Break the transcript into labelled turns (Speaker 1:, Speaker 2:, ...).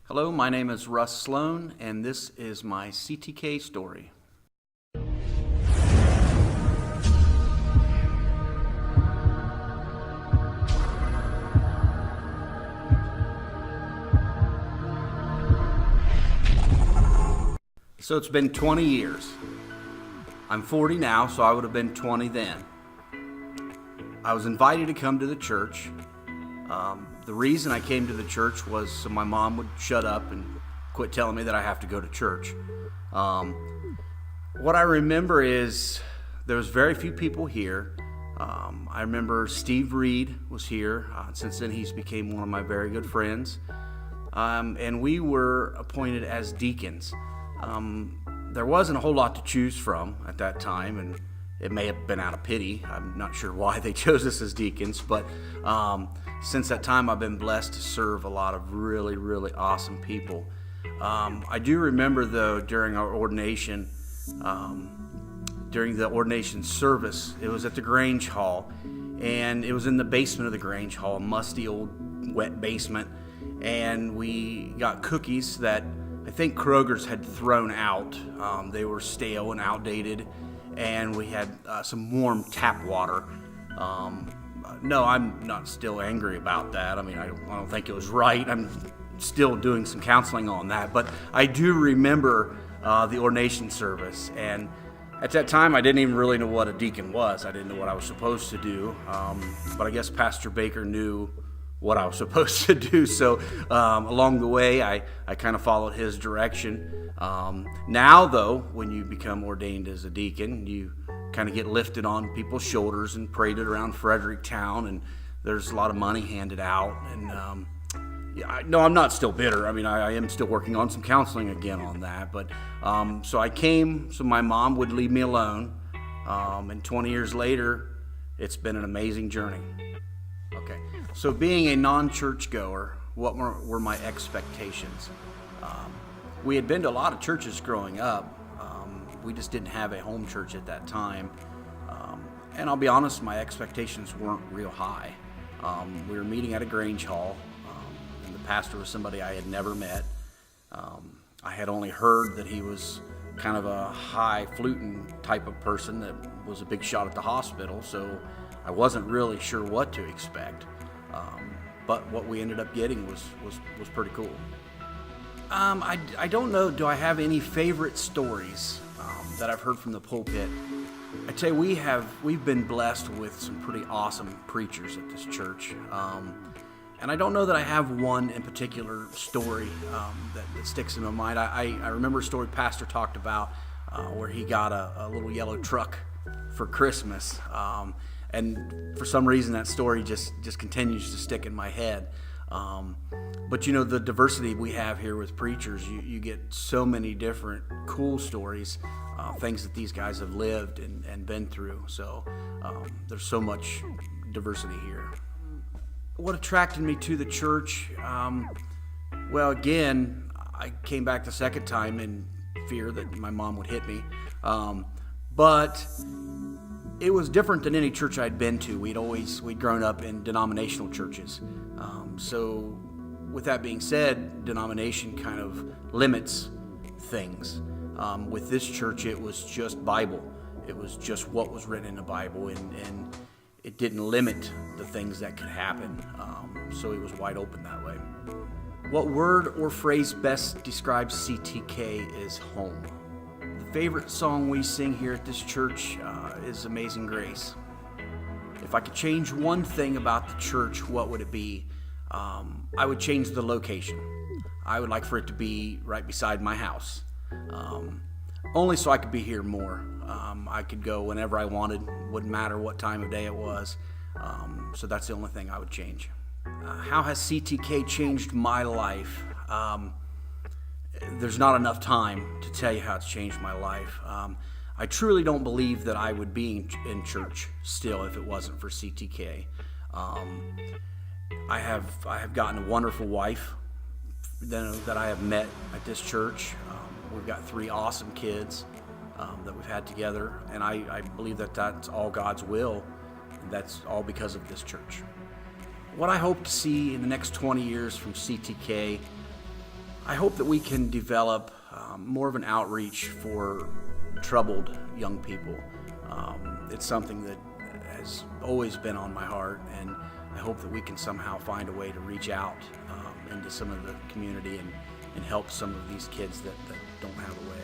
Speaker 1: Hello, my name is Russ Slone, and this is my CTK story. So it's been 20 years. I'm 40 now, so I would have been 20 then. I was invited to come to the church. The reason I came to the church was so my mom would shut up and quit telling me that I have to go to church. What I remember is there was very few people here. I remember Steve Reed was here. Since then, he's became one of my very good friends. And we were appointed as deacons. There wasn't a whole lot to choose from at that time, and it may have been out of pity. I'm not sure why they chose us as deacons, but since that time, I've been blessed to serve a lot of really, really awesome people. I do remember, though, during our ordination, during the ordination service, it was at the Grange Hall, and it was in the basement of the Grange Hall, a musty old wet basement, and we got cookies that I think Kroger's had thrown out. They were stale and outdated, and we had some warm tap water. No, I'm not still angry about that. I mean, I don't think it was right. I'm still doing some counseling on that, but I do remember the ordination service, and at that time, I didn't even really know what a deacon was. I didn't know what I was supposed to do, but I guess Pastor Baker knew what I was supposed to do, so along the way, I kind of followed his direction. Now, though, when you become ordained as a deacon, you kind of get lifted on people's shoulders and paraded around Fredericktown, and there's a lot of money handed out, and no, I'm not still bitter. I mean, I am still working on some counseling again on that, but so I came so my mom would leave me alone, and 20 years later, it's been an amazing journey. Okay, so being a non-church goer, what were my expectations? We had been to a lot of churches growing up. We just didn't have a home church at that time. And I'll be honest, my expectations weren't real high. We were meeting at a Grange Hall, and the pastor was somebody I had never met. I had only heard that he was kind of a high-fluting type of person that was a big shot at the hospital, so I wasn't really sure what to expect. But what we ended up getting was pretty cool. I don't know, do I have any favorite stories that I've heard from the pulpit? I tell you, we've been blessed with some pretty awesome preachers at this church. And I don't know that I have one in particular story that sticks in my mind. I remember a story Pastor talked about where he got a little yellow truck for Christmas. And for some reason, that story just continues to stick in my head. But you know, the diversity we have here with preachers, you get so many different cool stories, things that these guys have lived and been through. So there's so much diversity here. What attracted me to the church? Well, again, I came back the second time in fear that my mom would hit me. But it was different than any church I'd been to. We'd grown up in denominational churches. So with that being said, denomination kind of limits things. With this church, it was just Bible. It was just what was written in the Bible, and it didn't limit the things that could happen. So it was wide open that way. What word or phrase best describes CTK is home? The favorite song we sing here at this church is Amazing Grace. If I could change one thing about the church, what would it be? I would change the location. I would like for it to be right beside my house. Only so I could be here more. I could go whenever I wanted, wouldn't matter what time of day it was. So that's the only thing I would change. How has CTK changed my life? There's not enough time to tell you how it's changed my life. I truly don't believe that I would be in church still if it wasn't for CTK. I have gotten a wonderful wife that I have met at this church. We've got 3 awesome kids that we've had together, and I believe that that's all God's will, and that's all because of this church. What I hope to see in the next 20 years from CTK, I hope that we can develop more of an outreach for troubled young people. It's something that has always been on my heart, and I hope that we can somehow find a way to reach out into some of the community and help some of these kids that don't have a way.